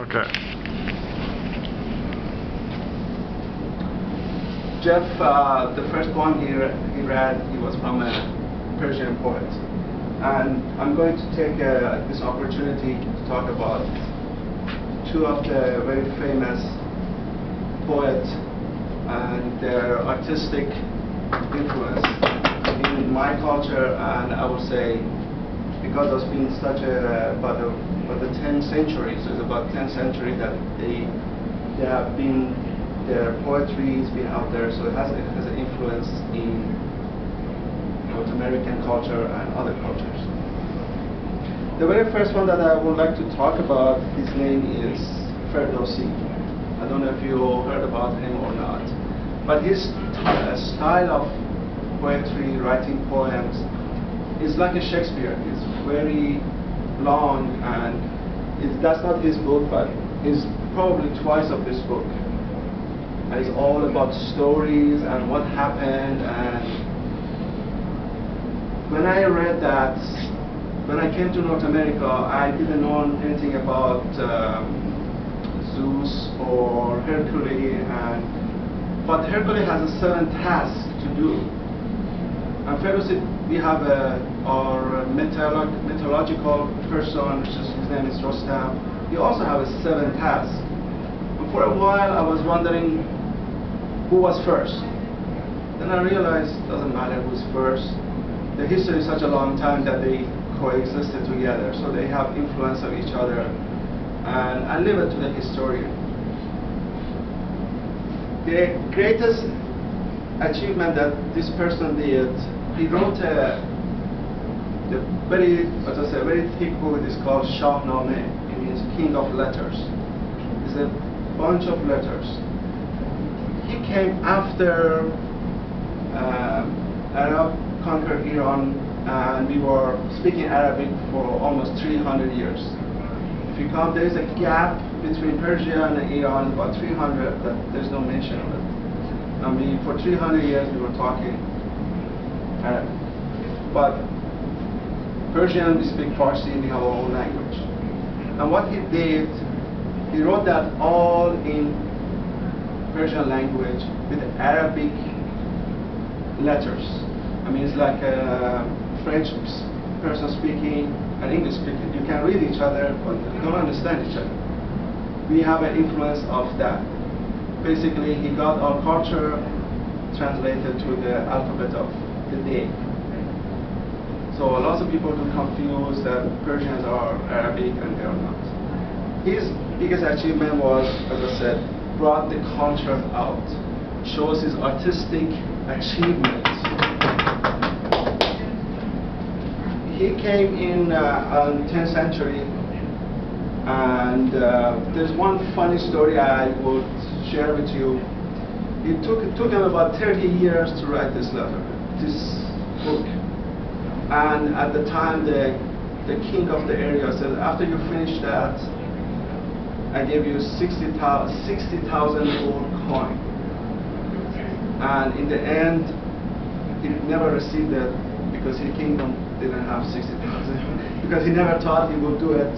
Okay. Jeff, the first poem he read, he was from a Persian poet. And I'm going to take this opportunity to talk about two of the very famous poets and their artistic influence in my culture, and I would say because it's been such about the 10th century, so it's about 10th century that they have been, their poetry has been out there, so it has an influence in North American culture and other cultures. The very first one that I would like to talk about, his name is Ferdushi. I don't know if you all heard about him or not, but his style of poetry, writing poems, is like a Shakespeare. It's very long, and that's not his book, but it's probably twice of this book. And it's all about stories and what happened. And when I read that, when I came to North America, I didn't know anything about Zeus or Hercules, but Hercules has 7 tasks to do. And Ferdushi, we have our mythological person, his name is Rostam. He also has 7 tasks. And for a while, I was wondering who was first. Then I realized it doesn't matter who's first. The history is such a long time that they coexisted together, so they have influence of each other. And I leave it to the historian. The greatest achievement that this person did, he wrote a very thick book. It's called Shahnameh. It means king of letters. It's a bunch of letters. He came after Arab conquered Iran, and we were speaking Arabic for almost 300 years. If you count, there is a gap between Persia and Iran, about 300, but there's no mention of it. And for 300 years we were talking Arabic. But Persian, we speak Farsi, we have our own language. And what he did, he wrote that all in Persian language with Arabic letters. I mean, it's like a French person speaking and English speaking. You can read each other, but you don't understand each other. We have an influence of that. Basically, he got our culture translated to the alphabet of the day. So lots of people do confuse that Persians are Arabic, and they are not. His biggest achievement was, as I said, brought the culture out, shows his artistic achievement. He came in 10th century, and there's one funny story I would share with you. It took him about 30 years to write this book. And at the time, the king of the area said, after you finish that, I gave you 60,000 gold coin. And in the end, he never received it because his kingdom didn't have 60,000. Because he never thought he would do it.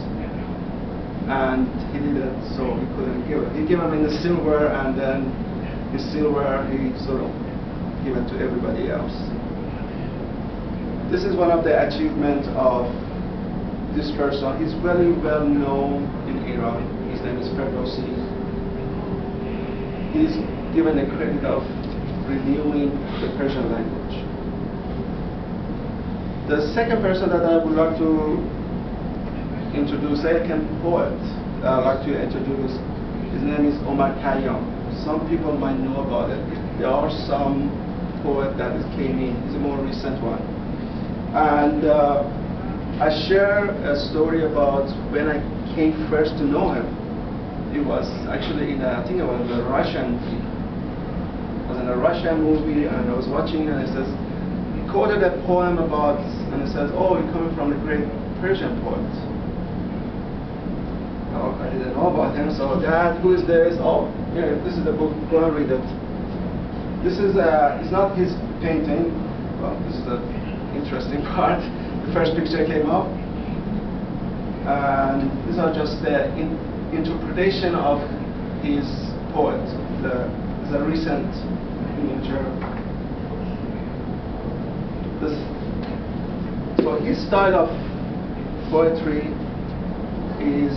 And he did it, so he couldn't give it. He gave him in the silver, and then his silver he sort of gave it to everybody else. This is one of the achievements of this person. He's very well known in Iran. His name is Ferdushi. He's given the credit of renewing the Persian language. The second person that I would like to introduce, second poet I'd like to introduce, his name is Khayam. Some people might know about it. There are some poet that came in. He's a more recent one. And I share a story about when I came first to know him. It was actually I think it was a Russian movie. It was in a Russian movie, and I was watching, and it says, he quoted a poem about, and it says, oh, you're coming from a great Persian poet. Oh, I didn't know about him, so Dad, who is this? Oh, yeah, this is the book, go and read it. This is, it's not his painting. Well, this is the interesting part. The first picture came up, and these are just the interpretation of his poet, the recent Umer. So his style of poetry is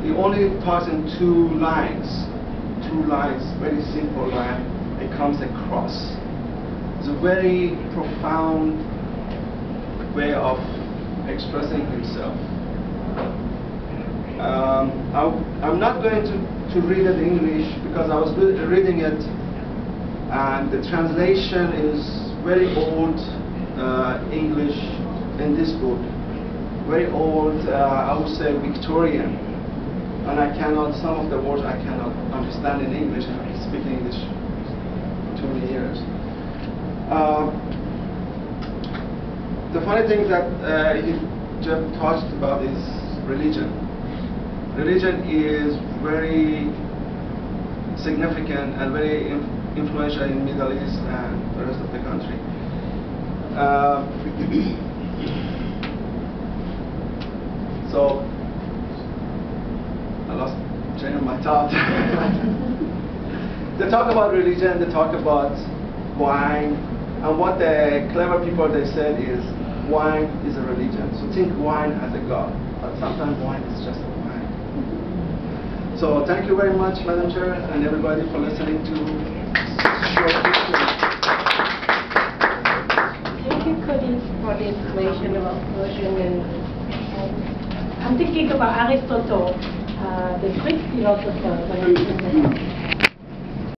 he only talks in two lines, very simple line. It comes across. It's a very profound way of expressing himself. I'm not going to read it in English because I was reading it, and the translation is very old English in this book, very old, I would say Victorian, and some of the words I cannot understand in English. I've been speaking English for too many years. The funny thing that he just touched about is religion. Religion is very significant and very influential in the Middle East and the rest of the country. So I lost train of my thought. They talk about religion, they talk about wine, and what the clever people they said is wine is a religion. So think wine as a god, but sometimes wine is just a wine. So thank you very much, Madam Chair, and everybody for listening to this short lecture. Thank you, Cody, for the information about Persian. And I'm thinking about Aristotle, the Greek philosopher.